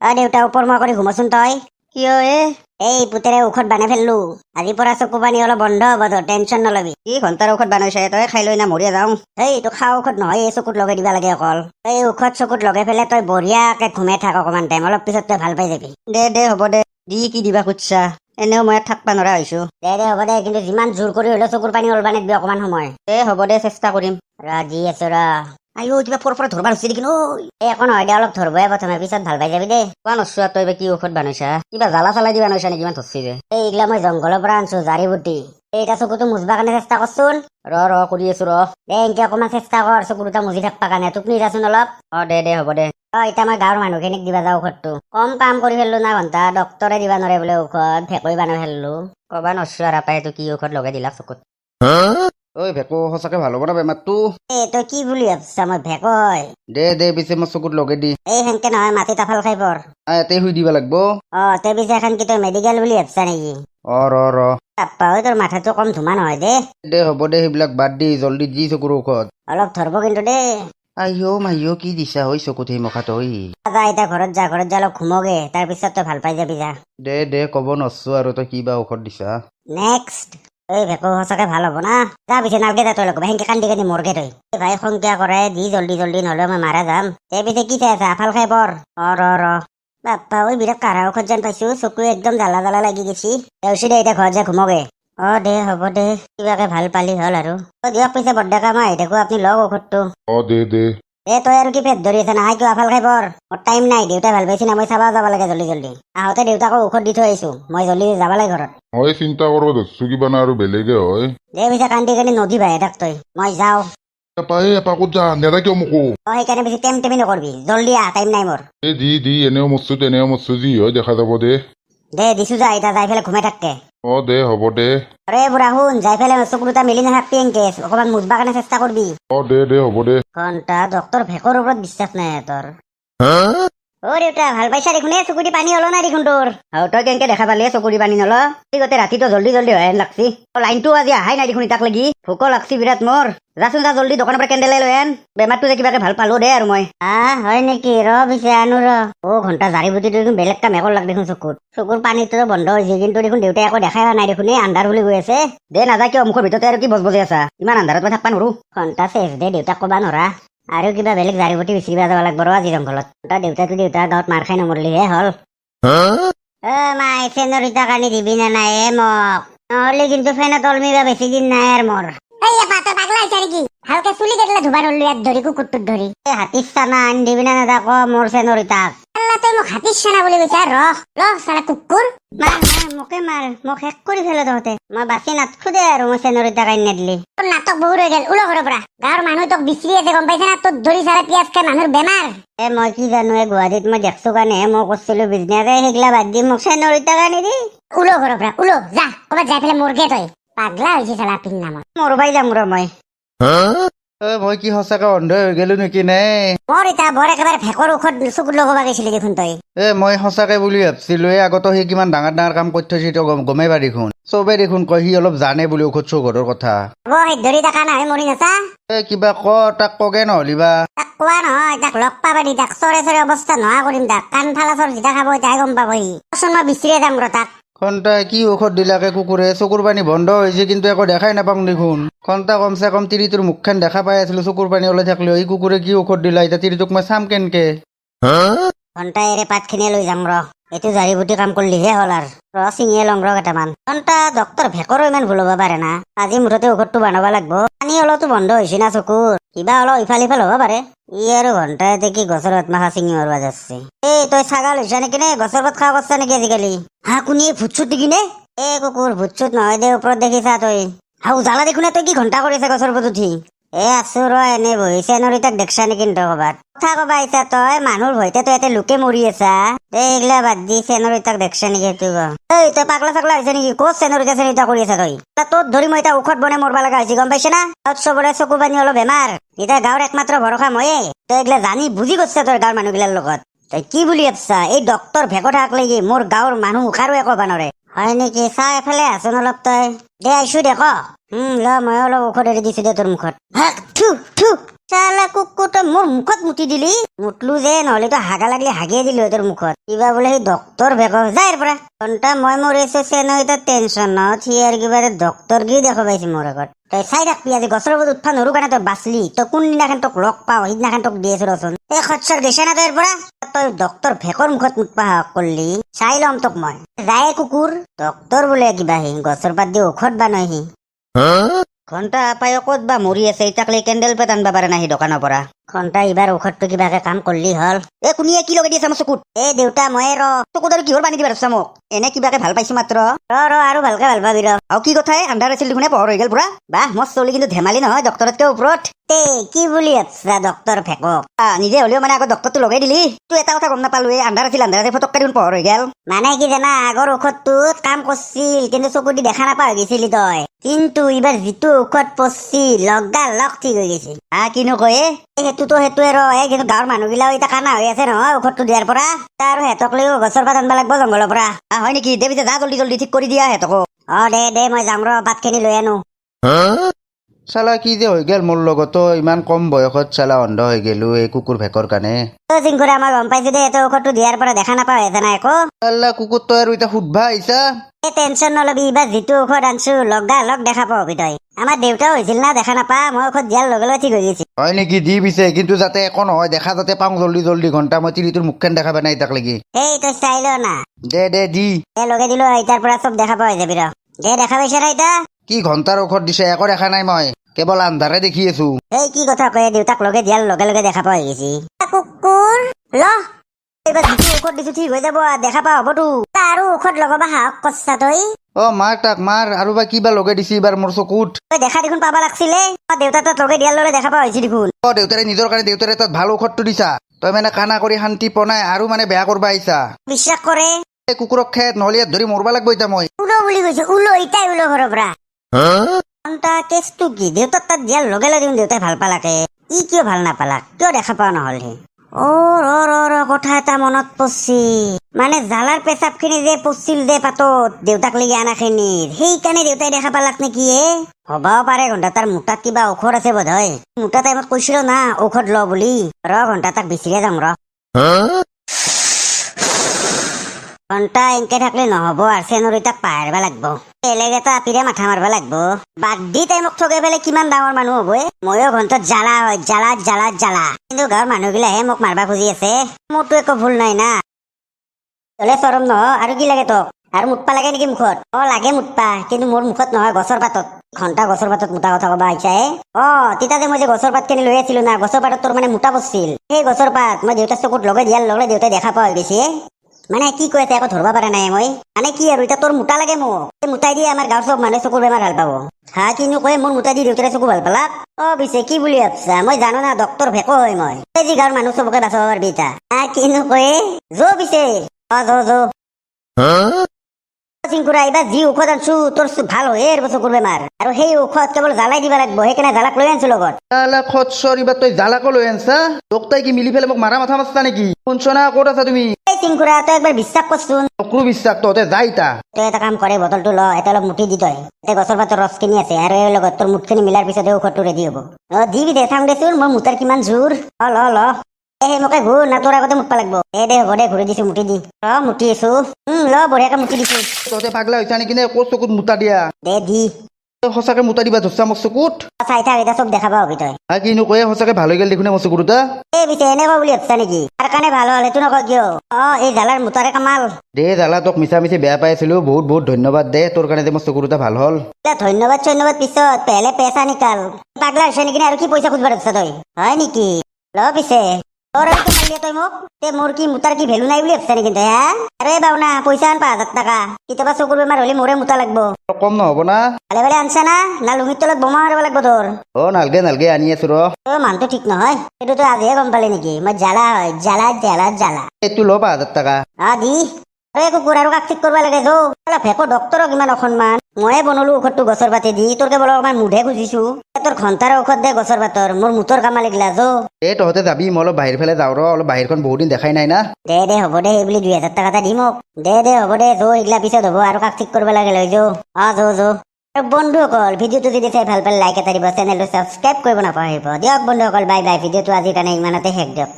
দেউতা ওপৰমুৱা কৰি ঘুমচোন তই। কিয় এই পুতেৰে ঔষধ বানাই ফেললো, আজিৰ পৰা চকু পানী অলপ বন্ধ হ'ব তোৰ, টেনচন নলবি। কি ঘণ্টাৰ ঔষধ বনাইছে তই, খাই লৈ না মৰিয়া যাওঁ। এইটো খা ঔষধ নহয়, এই চকুত লগাই দিবা লাগে অকল। এই ঔষধ চকুত লগাই পেলাই তই বঢ়িয়াকে ঘুমাই থাক অকমান টাইম, অলপ পিছত তই ভাল পাই যাবি। দে হ'ব দে, দি কি দিবা খুজছা, এনেও মই থাকবা নৰা হৈছো। দে হ'ব দে, কিন্তু যিমান জোৰ কৰি হলেও চকুৰ পানী ওলবা নিদিবি অকমান সময়। হ'ব দে, চেষ্টা কৰিম। দি আছো ৰ। আইও কিবা ফৰ ধৰবা হৈছে দেখোন। একো নহয় দে, অলপ ধৰবহে প্ৰথমে, পিছত ভাল পাই যাবি দেই। কোৱা নচোৱা তই বা কি ঔষধ বনাইছা, কিবা জ্বালা চালা দি বনাইছা নেকি, ইমান ধৰছি যে। এইগিলা মই জংঘলৰ পৰা আনছো, জাৰি বুটি। এইটা চকুটো মুজবা কাৰণে চেষ্টা কৰচোন। ৰ কৰি আছো ৰ। এনকে অকমান চেষ্টা কৰ, চকু দুটা মুজি থাকবা কাৰণে, টোপনি যাচোন অলপ। দে হ'ব দে। এতিয়া মই গাঁৱৰ মানুহখিনিক দিবা যাওঁ ঔষধটো। কম কাম কৰি ফেললো না ঘণ্টা, ডক্তৰে দিবা নোৱাৰে বোলে ঔষধ, ভেকৈ বানাই ফেললো। কবা নচোৱা ৰাপাই, এইটো কি ঔষধ লগাই দিলা চকুত। ঐ ভেকো সঁচাকে ভাল হ'ব না বেমাৰটো? তই কি বুলি ভাবছা মই ভেক হয়? দে পিছে মই চকুত লগাই দি। সেনকে নহয়, মাটি তাফাল খাই পৰ। ইয়াতে শুই দিবা লাগব। তই পিছে এখন কি তই মেডিকেল বুলি ভাবছা নেকি? ৰ। তাপ্পা হয়, তোৰ মাথাটো কম ধুমা নহয় দে। হ'ব দে, সেইবিলাক বাদ দি জল্দি দি চকুৰ ঔষধ। অলপ ধৰব কিন্তু দেই। মাইও কি দিছা হৈ চকুত সেই মুখাত হৈ। যা এতিয়া ঘৰত যা অলপ ঘুমগে, তাৰ পিছত তই ভাল পাই যাবি যা। দে ক'ব নচো আৰু তই কিবা ঔষধ দিছা। নেক্সট। এই ভেকো সঁচাকে ভাল হ'ব না? যা পিছে নালগে যা তই লগবা, সেনকে কান্দি মৰগে তই। ভাই সংখ্যা কৰে দি জল্দি নহলে মই মাৰা যাম। পিছে কি চাই আছা, আফাল খাই পৰ। ৰ। বাপ্পা ঐ, বিৰাট কাঢ়া ঔষধ যেন পাইছো, চকু একদম জ্বালা লাগি গেছি। দে এতিয়া ঘৰত যা ঘুমগে। দে হ'ব দে, কিবাকে ভাল পালি হ'ল আৰু। দিয়ক পিছে বड्डा কাম আহি থাকো, আপুনি লওক ঔষধটো। দে তই আৰু কি পেট ধৰি আছে, নাহাই কিয়, আফাল খাই পৰ। মোৰ টাইম নাই, দেউতাই ভাল পাইছি না, মই চাবা যাব লাগে জল্দি। আহোঁতে দেউতাকো ঔষধ দি থৈ আহিছো, মই জল্দি যাব লাগে ঘৰত। মই চিন্তা কৰিব ধৰছো কিবা না আৰু বেলেগে হয়। দে পিছে কান্দি নদী ভাই থাক তই, মই যাওঁ। এপাকত যা নেদা কিয় মোকো। সেইকাৰণে বেছি টেমি নকৰবি, জল্দি আহ, টাইম নাই মোৰ। দি এনেও মৰছো তেনেও মৰছো, যি হয় দেখা যাব দে। দিছো যা, এতিয়া যাই পেলাই ঘুমাই থাককে। দে হ'ব দে। আৰে বুঢ়া শুন, যাই পেলাই চকু দুটা মেলি নাথাকবি এনকে, অকমান মুজবা কাৰণে চেষ্টা কৰবি। দে হ'ব দে। ঘণ্টা ডক্তৰ ভেকৰ ওপৰত বিশ্বাস নাই তোৰ। দেউতা ভাল পাইছা দেখোন, চকুদি পানী হল নাই দেখোন তোৰ। তই কেনেকে দেখা পালি চকুৰি পানী নল? গোটেই ৰাতিটো জল্দি হয় হেন লাগছি। লাইনটো আজি আহাই নাই দেখোন ইতাক লাগি। ভোকো লাগছি বিৰাট মোৰ। যাচোন যা জল্দি দোকানৰ পৰা কেণ্ডেল লৈ আন। বেমাৰটো যে কিবাকে ভাল পালো দে আৰু মই। হয় নেকি, ৰ পিছে আনো ৰ। ঘণ্টা জাৰি বুটিটো দেখোন বেলেগ কাম একো লাগ দেখোন চকুত। চকুৰ পানীটো বন্ধ হৈছে, কিন্তু দেখোন দেউতাই একো দেখাই নাই দেখোন, আন্ধাৰ বুলি গৈ আছে। দে নাযা কিয়, মুখৰ ভিতৰতে আৰু কি বজবজি আছা, ইমান আন্ধাৰত মই থাকবা নৰো। ঘণ্টা চেচ দে, দেউতাক কবা নৰা। আৰু কিবা বেলেগ জাৰি বুটি বিচাৰিবা যাব লাগব ৰ আজি জংঘলত। দেউতা গাঁৱত মাৰ খাই নমৰলিহে হল। মাই ফেনৰ ইটা কানি দিবি নে নাই মোক? নহলে কিন্তু ফেনত অলমিবা বেছি দিন নাই আৰু মোৰ। ভালকে চুলি কেটলা ধুবা নল্লো ইয়াত ধৰি, কুকুৰটোত ধৰি। হাতীৰ চানা আন দিবি না নেদা ক মোৰ ফেনৰ ইটাক। তই মোক হাতীৰ চানা বুলি কৈছা, ৰ চালা কুকুৰ। মোকে মাৰ, মোক শেষ কৰি ফেলে তহঁতে। মই বাচি নাথকো দে আৰু, মই ফেনৰ ইটাক আনি নেদলি। তোৰ নাটক বহুত হৈ গেল, ওলো ঘৰৰ পৰা। গাঁৱৰ মানুহ তোক বিচৰি আছে গম পাইছা না, তোক ধৰি চালে পিয়াজ খাই মানুহৰ বেমাৰ। মই কি জানো, গুৱাহাটীত মই দেখছো কাৰণেহে মই কৰিছিলো বিজনেছ, সেইগিলা বাদ দি মোক ফেনৰ ইটাক আনি দি। ওলো ঘৰৰ পৰা, ওলো যা, ক'ৰবাত যাই পেলাই মৰগে তই। পাগলা হৈছে চালা পিন নামত। মৰবাই যাম ৰ মই। মই কি সঁচাকে অন্ধ হৈ গেলো নেকি নে? মোৰ ইটা বৰ একেবাৰে ভেকৰ ঔষধ চকুত লগাব গৈছিলি দেখোন তই। মই সঁচাকে বুলি ভাবছিলো, আগতো সি কিমান ডাঙৰ কাম কৰি থৈছে গমেই পাই দেখোন। চবে দেখোন কয় সি অলপ জানে বুলি ঔষধ চৌষধৰ কথা। ধৰি থকা নহয় মৰি নাছা। কিবা তাক কগে নহলি বা। তাক কোৱা নহয়, তাক লগ পাবা দি, তাক চৰে অৱস্থা নোহোৱা কৰিম তাক। কাণ ফালা চৰ যেতিয়া খাব তাই গম পাব সি। মই বিচাৰিয়ে যাম ৰ তাক। ঘণ্টাই কি ঔষধ দিলাকে কুকুৰে, চকুৰ পানী বন্ধ হৈছে কিন্তু একো দেখাই নাপাওঁ দেখোন। ঘণ্টা কমচে কম তিৰিটোৰ মুখখন দেখা পাই আছিলো, চকুৰ পানী ওলাই থাকিলেও এই কুকুৰে কি ঔষধ দিলা, এতিয়া তিৰিটোক মই চাম কেনকে? ঘণ্টাই এৰে পাত খিনিয়ে লৈ যাম ৰ। এইটো জাৰি বুটি কাম কৰিলিহে হ'ল আৰু। চিঙিয়ে লং ৰ কেইটামান। ঘণ্টা ডক্তৰ ভেকৰো ইমান ভুল হ'ব পাৰে না। আজি মুঠতে ঔষধটো বনাব লাগব। পানী অলপতো বন্ধ হৈছে না চকুৰ, কিবা অলপ ইফাল সিফাল হ'ব পাৰে। আৰু ঘণ্টাই কি গছৰ পাত মাখা চিঙি মাৰবা যাচ্ছে। তই ছাগাল হৈছা নেকি নে, গছৰ পাত খাৱা কৰিছা নেকি আজিকালি? কোনিয়ে ভূত চুত দেখি নে? কুকুৰ ভূত চুত নহয় দে, ওপৰত দেখিছা তই। জ্বালা দেখোন তই কি ঘণ্টা কৰিছা গছৰ পাত উঠি? আছো ৰ এনে বহিছে, নৰিতাক দেখছা নেকি ক'বাত? কথা কবা আহিছা তই, মানুহৰ ভয়তে তই ইয়াতে লোকে মৰি আছা। এইগিলা বাদ দি চেনৰিতাক দেখছা নেকি সেইটো ক? তই পাগলা চাগলা হৈছে নেকি? ক'ত চেনৰিতা কৰি আছা তই? তোত ধৰি মই এতিয়া ঔষধ বনাই মৰবা লগা হৈছে গম পাইছা না? তাত চবৰে চকু পানী অলপ বেমাৰ, এতিয়া গাঁৱৰ একমাত্ৰ ভৰসা ময়ে। তই এইগিলা জানি বুজি গৈছা তই গাঁৱৰ মানুহগিলাৰ লগত। তই কি বুলি ভাবছা, এই ডক্তৰ ভেকত থাকলে কি মোৰ গাঁৱৰ মানুহ কাৰো একো হ'ব নৰে? হয় নেকি, চা এফালে আছোন অলপ তই। দে আহিছো দে ক। মই অলপ ঔষধ এৰি দিছো দে তোৰ মুখত। চালা কুকুৰ তই মোৰ মুখত মুতি দিলি মুতলো যে নহলে তো হাগা লাগলি হাগিয়ে দিলো তোৰ মুখত কিবা বোলে সেই ডক্তৰ ভেক যায় ইয়াৰ পৰা ঘণ্টা মই মোৰ এটা টেনচনত সি আৰু কিবা ডক্তৰ কি দেখা পাইছে মোৰ আগত তই চাই থাকবি আজি গছৰ ওপৰত উঠবা নৰো কাৰণে তই বাচলি তই কোনদিনাখন তোক লগ পাওঁ সিদিনাখন তোক দি আছো ৰচোন এই খচ্চৰ গৈছে না তইৰ পৰা তই ডক্তৰ ভেকৰ মুখত মুতবা হাক কৰলি চাই ল'ম তোক মই যায় কুকুৰ ডক্তৰ বোলে কিবা সি গছৰ পাত দি ঔষধ বানয় সি ঘণ্টা আপাই ক'ত বা মৰি আছে ইটাক লৈ কেণ্ডেল পেট আনবা পাৰে না সি দোকানৰ পৰা ঘণ্টা এইবাৰ ঔষধটো কিবাকে কাম কৰলি হল এ কুনিয়ে কি লগাই দি আছে মোৰ চকুত এই দেউতা ময়ে চকুত আৰু কিহৰ পানী দিবা ৰছা মোক এনে কিবাকে ভাল পাইছো মাত্ৰ আৰু ভালকে ভাল পাবি আৰু কি কথাই আন্ধাৰ আছিল দেখোনে পোহৰ হৈ গ'ল পুৰা বাহ মোৰ চলি কিন্তু ধেমালি নহয় ডক্তৰতকে ওপৰত তে কি বুলি আছা ডক্তৰ ভেকক নিজে হ'লেও মানে আগত ডক্তৰটো লগাই দিলি তুই এটা কথা গম নাপালো আন্ধাৰ আছিল ফটককে দেখোন পোহৰ হৈ গ'ল মানে কি জানা আগৰ ঔষধটোত কাম কৰছিল কিন্তু চকু দি দেখা নাপা হৈ গৈছিলি তই কিন্তু এইবাৰ যিটো ঔষধ পৰছিল লগা লগ ঠিক হৈ গৈছে কিনো কয়ে সেইটোৱে কিন্তু গাঁৱৰ মানুহগিলাও এতিয়া কানা হৈ আছে নহয় ঔষধটো দিয়াৰ পৰা আৰু সিহঁতক লৈও গছৰ পাত আনবা লাগব জংঘলৰ পৰা হয় নেকি দে পিছে যা জল্দি জল্দি ঠিক কৰি দিয়া সিহঁতকো দে মই যাম পাতখিনি লৈ আনো চালা কি যে হৈ গেল মোৰ লগতো ইমান কম বয়সত চালা অন্ধ হৈ গেলো এই কুকুৰ ভেকৰ কাৰণে চিংকুৰা মই গম পাইছো দে এইটো ঔষধটো দিয়াৰ পৰা দেখা নাপা হৈ আছে না একো চালা কুকুৰ তই আৰু এতিয়া সুধবা আহিছা এই টেনচন নলবি এইবাৰ যিটো ঔষধ আনছো লগা লগ দেখা পাবি তই আমাৰ দেউতাও হৈছিল না দেখা নাপা মই ঔষধ দিয়াৰ লগে লগে ঠিক হৈ গৈছে হয় নেকি দি পিছে কিন্তু যাতে একো নহয় দেখা যাতে পাওঁ জল্দি জল্দি ঘণ্টা মই তিৰিটোৰ মুখখন দেখা পাই নাই তাক লাগি এই তই চাই ল না দে দি লগে দিলো এতিয়াৰ পৰা চব দেখা পোৱা হৈ যাবি দে দেখা পাইছা না এতিয়া কি ঘণ্টাৰ ঔষধ দিছে একো দেখা নাই মই কেৱল আন্ধাৰে দেখি আছো এই কি কথা কয় দেউতাক লগে দিয়াৰ লগে লগে দেখা পোৱা হৈ গৈছে কুকুৰ ল এইবাৰ যিটো ঔষধ দিছো ঠিক হৈ যাব দেখা পা হবতো আৰু ঔষধ লগাবা সাহস কৰছা তই মাৰ তাক মাৰ আৰু বা কিবা লগাই দিছে এইবাৰ মোৰ চকুত তই দেখা দেখোন পাবা লাগছিলে দেউতা তাত লগে দিয়াৰ লগে দেখা পোৱা হৈছে দেখোন দেউতাৰে নিজৰ কাৰণে দেউতাৰে তাত ভাল ঔষধটো দিছা তই মানে কানা কৰি শান্তি পনাই আৰু মানে বেয়া কৰবা আহিছা বিশ্বাস কৰে এই কুকুৰক খেত নহলে ইয়াত ধৰি মৰবা লাগব এতিয়া মই উলো বুলি কৈছো উলো ইটাই উলো ঘৰৰ পৰা কেছটো কি দেউতাৰ তাত দিয়াৰ লগে লগে দেউতাই ভাল পালাকে ই কিয় ভাল নাপালাক কিয় দেখা পোৱা নহলহে কথা এটা মনত পৰছি মানে জালাৰ পেচাব খিনি যে পৰছিল যে পাতত দেউতাক লাগি আনাখিনিৰ সেইকাৰণে দেউতাই দেখা পালাক নেকি হবাও পাৰে ঘণ্টা তাৰ মোটাত কিবা ঔষধ আছে বোধ হয় মোটা টাইমত কৈছিল না ঔষধ ল বুলি ঘণ্টা তাক বিচাৰিয়ে যাম ঘণ্টা এনকে থাকলে নহব আৰু চেনৰি তাক পাহাৰবা লাগব বেলেগ এটা আপিৰে মাথা মাৰবা লাগব বাদ দি তাই মোক ঠগাই পেলাই কিমান ডাঙৰ মানুহ হব ময়ো ঘণ্টাত জ্বালা হয় জ্বালা কিন্তু গাঁৱৰ মানুহগিলাহে মোক মাৰবা খুজি আছে মোৰতো একো ভুল নাই না হলে চৰম নহ আৰু কি লাগে তোক আৰু মুতপা লাগে নেকি মুখত লাগে মুতপা কিন্তু মোৰ মুখত নহয় গছৰ পাতত ঘণ্টা গছৰ পাতত মোটা কথা কবা আহিছা তেতিয়া যে মই যে গছৰ পাত খিনি লৈ আছিলো না গছৰ পাতত তোৰ মানে মোটা পৰছিল সেই গছৰ পাত মই দেউতাৰ চকুত লগাই দিয়াৰ লগে দেউতাই দেখা পোৱা হৈ গৈছে মানে কি কৈ আছে একো ধৰবা পৰা নাই মই মানে কি আৰু এতিয়া তোৰ মোটা লাগে মোক মোটাই দিয়ে আমাৰ গাঁৱৰ চব মানুহে চকুৰ বেমাৰ ভাল পাব কিনো কয় মোৰ মোটাই দি দেউতাৰে চকু ভাল পালাক পিছে কি বুলি ভাবছা মই জানো না ডক্তৰ ভেকো হয় মই যি গাঁৱৰ মানুহ চবকে বাচাব পাৰবি এতিয়া কিনো কয় পিছে চিংকুৰা এইবাৰ যি ঔষধ আনছো তোৰ ভাল হয়ে আৰু চকুৰ বেমাৰ আৰু সেই ঔষধ কেৱল জ্বালাই দিবা লাগব সেইকাৰণে জ্বালাক লৈ আনছো লগত চালা খচ্চৰ এইবাৰ তই জালাকো লৈ আনছা তোক তাই কি মিলি পেলাই মোক মাৰা মাথা মাৰছা নেকি শুনছনা ক'ত আছা তুমি এই চিংকুৰা তই একবাৰ বিশ্বাস কৰচোন নকৰো বিশ্বাস তহঁতে যাই তা তই এটা কাম কৰে বটলটো ল এটা অলপ মুঠি দি তই এতিয়া গছৰ পাতৰ ৰস খিনি আছে আৰু এই লগত তোৰ মুঠখিনি মিলাৰ পিছতে ঔষধটো ৰেডি হ'ব দিবি দে চাওঁ দেচোন মোৰ মুঠাৰ কিমান জোৰ ল সেই মোকে ঘূৰ না তোৰ আগতে মুঠবা লাগব দে হ'ব দে ঘূৰি দিছো মুঠি দি মুঠি আছো বঢ়িয়াকে মুঠি দিছো তহঁতে পাগলা হৈছা নেকি নে ক'ত চকুত মোটা দিয়া দে দি তই সঁচাকে মোটা দিবা ধৰছা মোৰ চকুত চাই থাক এতিয়া চব দেখা পাও তই কিনো কয়ে সঁচাকে ভাল হৈ গেল দেখোন মোৰ চকুত এই পিছে এনেকুৱা বুলি ভাবছা নেকি তাৰ কাৰণে ভাল হ'ল এইটো নকয় কিয় এই জালাৰ মোটাৰে কামাল দে জালা তোক মিছা মিছি বেয়া পাই আছিলো বহুত ধন্যবাদ দে তোৰ কাৰণে যে মোৰ চকুত ভাল হ'ল ধন্যবাদ পিছত পেলে পেচা নিকাল পাগলা হৈছে নেকি আৰু কি পইচা খুজিব ধৰছা তই হয় নেকি পিছে তই মোক মোৰ কি মোটাৰ কি ভেলু নাই বুলি ভাবছা নেকি তই আৰে বাবনা পইচা আন 5,000 টকা কেতিয়াবা চকুৰ বেমাৰ হলে মোৰে মোটা লাগব কম নহব না ভালে আনছা না লুঙিৰ তলত বোমা মাৰিব লাগব তোৰ নালগে আনি আছো মানুহটো ঠিক নহয় সেইটো তই আজিহে গম পালি নেকি মই জ্বালা হয় জ্বালা এইটো ল 5,000 টকা দি কুকুৰ আৰু কাক ঠিক কৰিব লাগে ভেকো ডক্তৰক ইমান অসন্মান ময়ে বনলো ঔষধটো গছৰ পাতে দি তোৰ কেৱল অকমান মুধে খুজিছো তোৰ ঘণ্টাৰ ঔষধ দে গছৰ পাতৰ মোৰ মুঠৰ কামা লাগিলা তহঁতে যাবি মই অলপ বাহিৰ ফালে যাওঁ অলপ বাহিৰখন বহুত দিন দেখাই নাই না দে হ'ব দে সেইবুলি 2,000 টকা এটা দি মোক দে হ'ব দে এইগিলা পিছত হ'ব আৰু কাক ঠিক কৰিব লাগে লৈ যো আৰু বন্ধুসকল ভিডিঅ'টো যদি চাই ভাল পালে লাইক এটা দিব চেনেলটো ছাবস্ক্ৰাইব কৰিব নাপাহৰিব দিয়ক বন্ধুসকল বাই বাই ভিডিঅ'টো আজিৰ কাৰণে ইমানতে শেষ দিয়ক